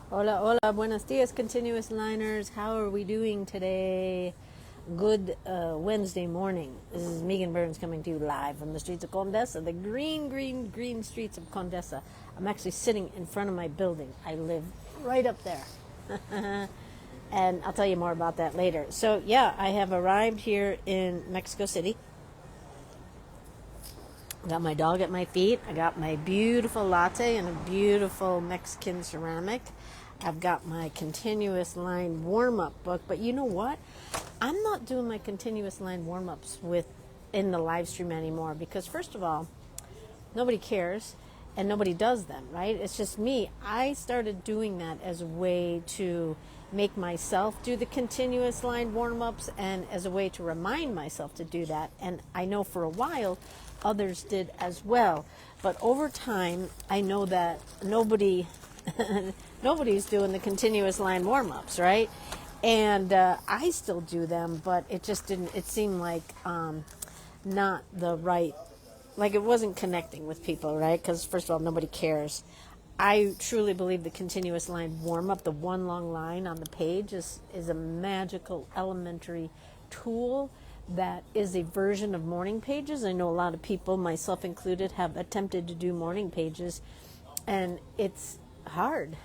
Hola, hola, buenos dias, continuous liners. How are we doing today? Good Wednesday morning. This is Meagan Burns coming to you live from the streets of Condesa, the green, green, green streets of Condesa. I'm actually sitting in front of my building. I live right up there. And I'll tell you more about that later. So, yeah, I have arrived here in Mexico City. Got my dog at my feet. I got my beautiful latte and a beautiful Mexican ceramic. I've got my continuous line warm-up book. But you know what? I'm not doing my continuous line warm-ups in the live stream anymore because, first of all, nobody cares and nobody does them, right? It's just me. I started doing that as a way to make myself do the continuous line warm-ups and as a way to remind myself to do that. And I know for a while others did as well. But over time, I know that nobody's doing the continuous line warm-ups, right? And I still do them, but it just didn't, it seemed like not the right, like it wasn't connecting with people, right? Because first of all, nobody cares. I truly believe the continuous line warm-up, the one long line on the page is a magical elementary tool that is a version of morning pages. I know a lot of people, myself included, have attempted to do morning pages, and it's hard.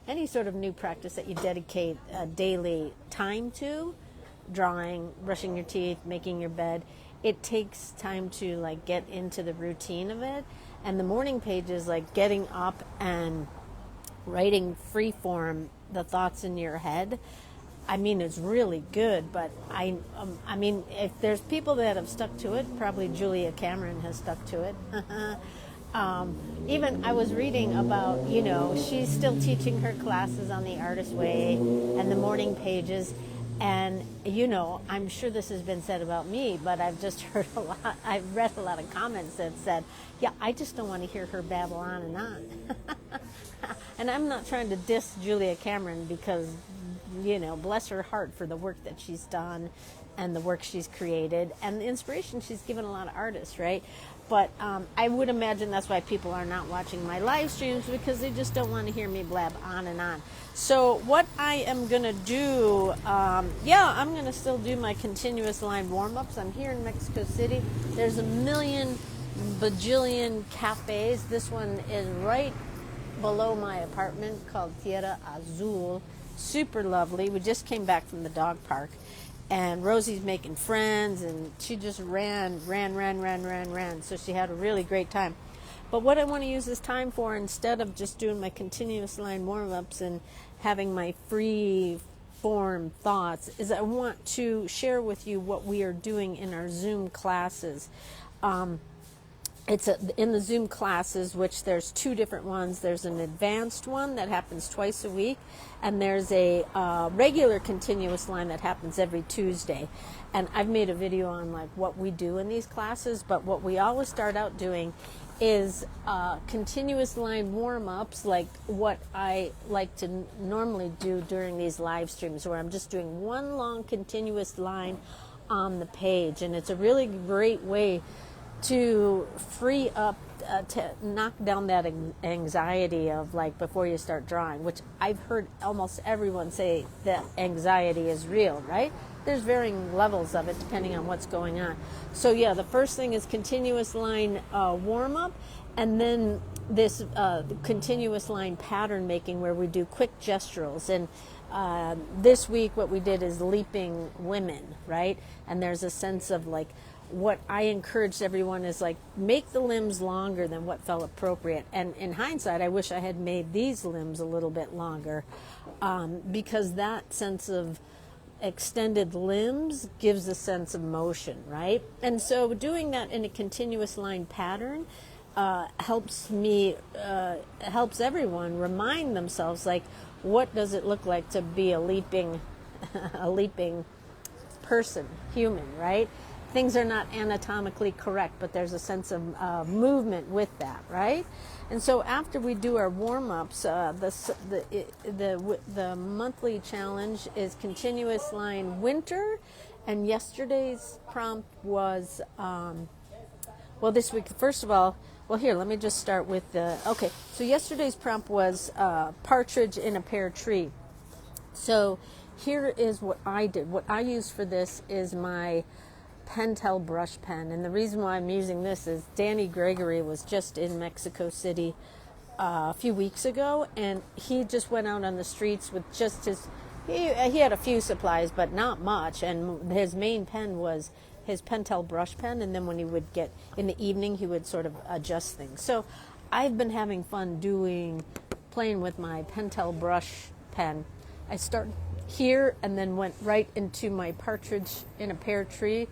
Any sort of new practice that you dedicate a daily time to, drawing, brushing your teeth, making your bed, it takes time to like get into the routine of it. And the morning page is like getting up and writing free form the thoughts in your head. I mean, it's really good, but I mean, if there's people that have stuck to it, probably Julia Cameron has stuck to it. Even I was reading about, she's still teaching her classes on the Artist Way and the morning pages. And, I'm sure this has been said about me, but I've just heard I've read a lot of comments that said, yeah, I just don't want to hear her babble on and on. And I'm not trying to diss Julia Cameron because, bless her heart for the work that she's done and the work she's created and the inspiration she's given a lot of artists, right? But I would imagine that's why people are not watching my live streams, because they just don't want to hear me blab on and on. So what I am going to do, I'm going to still do my continuous line warm-ups. I'm here in Mexico City. There's a million bajillion cafes. This one is right below my apartment called Tierra Azul. Super lovely. We just came back from the dog park. And Rosie's making friends, and she just ran. So she had a really great time. But what I want to use this time for, instead of just doing my continuous line warm-ups and having my free form thoughts, is I want to share with you what we are doing in our Zoom classes. In the Zoom classes, which there's two different ones. There's an advanced one that happens twice a week, and there's a regular continuous line that happens every Tuesday. And I've made a video on like what we do in these classes, but what we always start out doing is continuous line warm-ups, like what I like to normally do during these live streams, where I'm just doing one long continuous line on the page. And it's a really great way to free up, to knock down that anxiety of like before you start drawing, which I've heard almost everyone say that anxiety is real, right? There's varying levels of it depending on what's going on. So yeah, the first thing is continuous line warm-up, and then this continuous line pattern making where we do quick gesturals. And this week what we did is leaping women, right? And there's a sense of like, what I encouraged everyone is like, make the limbs longer than what felt appropriate. And in hindsight, I wish I had made these limbs a little bit longer, because that sense of extended limbs gives a sense of motion, right? And so doing that in a continuous line pattern helps everyone remind themselves, like, what does it look like to be a leaping person, human, right? Things are not anatomically correct, but there's a sense of movement with that, right? And so after we do our warm-ups, the monthly challenge is continuous line winter, and yesterday's prompt was, this week, first of all, Well, here, let me just start with okay, so yesterday's prompt was partridge in a pear tree. So here is what I did. What I used for this is my Pentel brush pen. And the reason why I'm using this is Danny Gregory was just in Mexico City a few weeks ago, and he just went out on the streets with just he had a few supplies, but not much. And his main pen was his Pentel brush pen, and then when he would get in the evening, he would sort of adjust things. So I've been having fun playing with my Pentel brush pen. I started here and then went right into my partridge in a pear tree,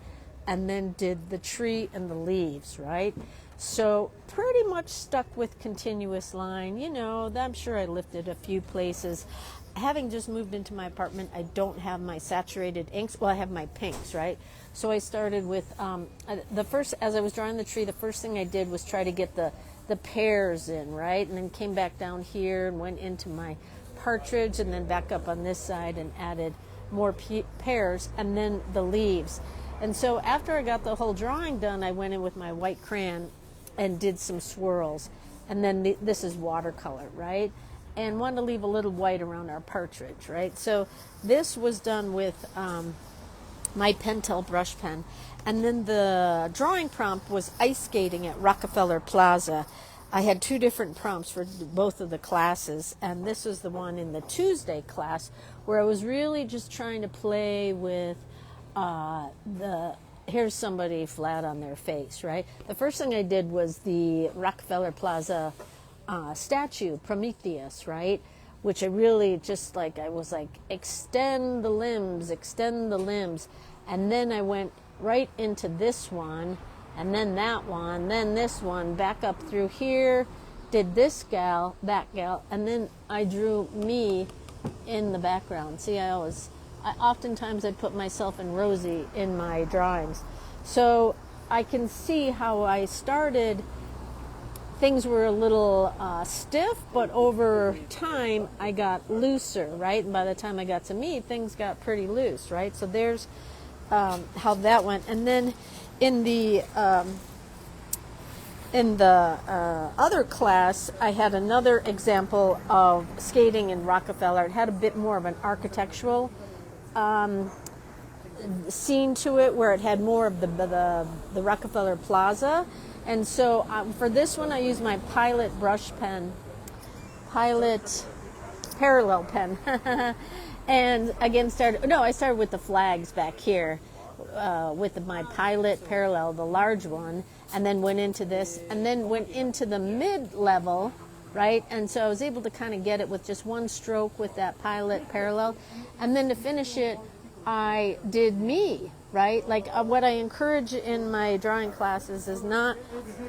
and then did the tree and the leaves, right? So pretty much stuck with continuous line. You know, I'm sure I lifted a few places. Having just moved into my apartment, I don't have my saturated inks. Well, I have my pinks, right? So I started with as I was drawing the tree, the first thing I did was try to get the pears in, right? And then came back down here and went into my partridge, and then back up on this side and added more pears, and then the leaves. And so after I got the whole drawing done, I went in with my white crayon and did some swirls. And then this is watercolor, right? And wanted to leave a little white around our partridge, right? So this was done with my Pentel brush pen. And then the drawing prompt was ice skating at Rockefeller Plaza. I had two different prompts for both of the classes, and this was the one in the Tuesday class where I was really just trying to play with here's somebody flat on their face, right? The first thing I did was the Rockefeller Plaza statue, Prometheus, right? Which I really just I was like, extend the limbs. And then I went right into this one, and then that one, then this one, back up through here, did this gal, that gal, and then I drew me in the background. See, oftentimes I put myself and Rosie in my drawings. So I can see how I started. Things were a little stiff, but over time I got looser, right? And by the time I got to me, things got pretty loose, right? So there's how that went. And then in the other class, I had another example of skating in Rockefeller. It had a bit more of an architectural scene to it, where it had more of the Rockefeller Plaza. And so for this one, I used my Pilot parallel pen. And again, I started with the flags back here with my Pilot parallel, the large one, and then went into this, and then went into the mid-level, right? And so I was able to kind of get it with just one stroke with that Pilot parallel. And then to finish it, I did me, right? Like what I encourage in my drawing classes is not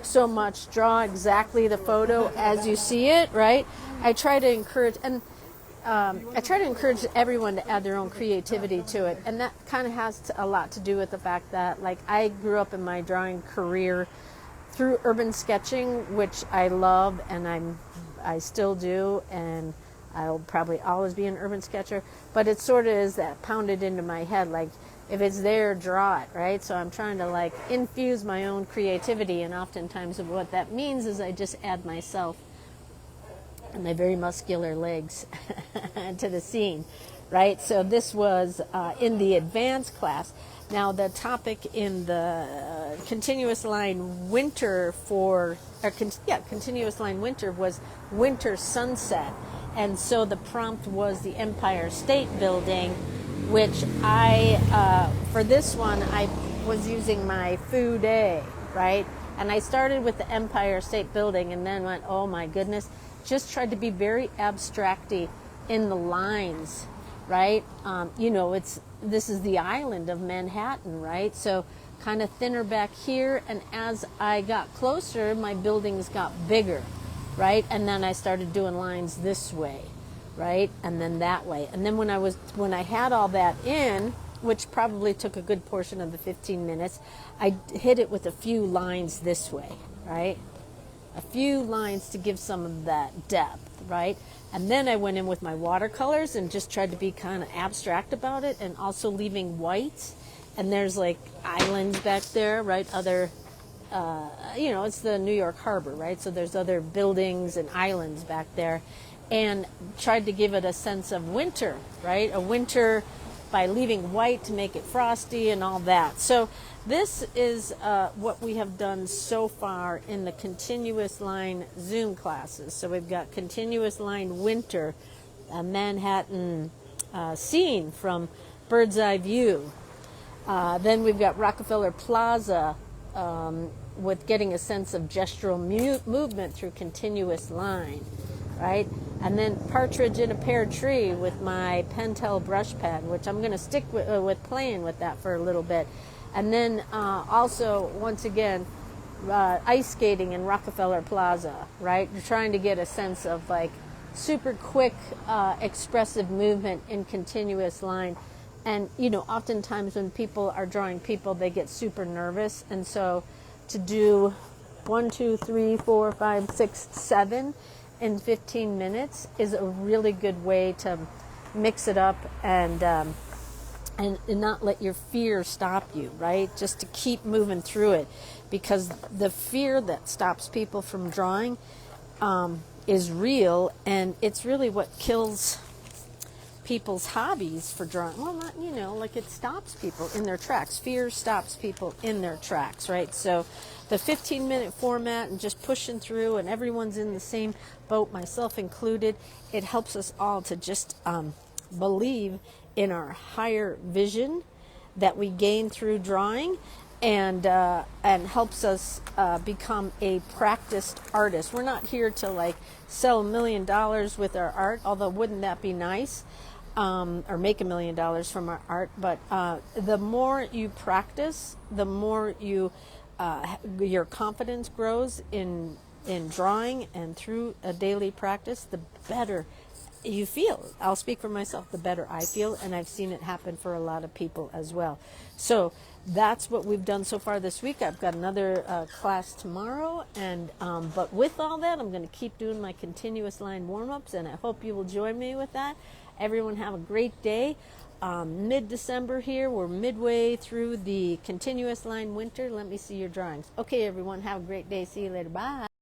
so much draw exactly the photo as you see it, right? I try to encourage everyone to add their own creativity to it, and that kind of has a lot to do with the fact that, like, I grew up in my drawing career through urban sketching, which I love, and I still do, and I'll probably always be an urban sketcher, but it sort of is that pounded into my head, like, if it's there, draw it, right? So I'm trying to infuse my own creativity, and oftentimes what that means is I just add myself and my very muscular legs to the scene, right? So this was in the advanced class. Now the topic in the continuous line winter continuous line winter was winter sunset. And so the prompt was the Empire State Building, which for this one, I was using my Foo Day, right? And I started with the Empire State Building and then went, oh my goodness, just tried to be very abstracty in the lines, right? This is the island of Manhattan, right? So kind of thinner back here, and as I got closer, my buildings got bigger, right? And then I started doing lines this way, right? And then that way. And then when I had all that in, which probably took a good portion of the 15 minutes, I hit it with a few lines this way, right? A few lines to give some of that depth, right? And then I went in with my watercolors and just tried to be kind of abstract about it, and also leaving white. And there's like islands back there, right? Other it's the New York Harbor, right? So there's other buildings and islands back there, and tried to give it a sense of winter, right? A winter by leaving white to make it frosty and all that. So this is what we have done so far in the continuous line Zoom classes. So we've got continuous line winter, a Manhattan scene from bird's eye view. Then we've got Rockefeller Plaza with getting a sense of gestural movement through continuous line, right? And then Partridge in a Pear Tree with my Pentel brush pen, which I'm going to stick with playing with that for a little bit. And then also, once again, ice skating in Rockefeller Plaza, right? You're trying to get a sense of like super quick, expressive movement in continuous line. And, oftentimes when people are drawing people, they get super nervous. And so to do 1, 2, 3, 4, 5, 6, 7 in 15 minutes is a really good way to mix it up and not let your fear stop you, right? Just to keep moving through it, because the fear that stops people from drawing is real, and it's really what kills people's hobbies for drawing. Well, not, like it stops people in their tracks. Fear stops people in their tracks, right? So the 15-minute format and just pushing through, and everyone's in the same boat, myself included, it helps us all to just believe in our higher vision that we gain through drawing, and helps us become a practiced artist. We're not here to like sell $1 million with our art, although wouldn't that be nice? Or make $1 million from our art, but the more you practice, the more your confidence grows in drawing, and through a daily practice, the better you feel. I'll speak for myself. The better I feel, and I've seen it happen for a lot of people as well. So that's what we've done so far this week. I've got another class tomorrow, and but with all that, I'm going to keep doing my continuous line warm-ups, and I hope you will join me with that. Everyone have a great day. Mid-December here. We're midway through the continuous line winter. Let me see your drawings. Okay, everyone, have a great day. See you later. Bye.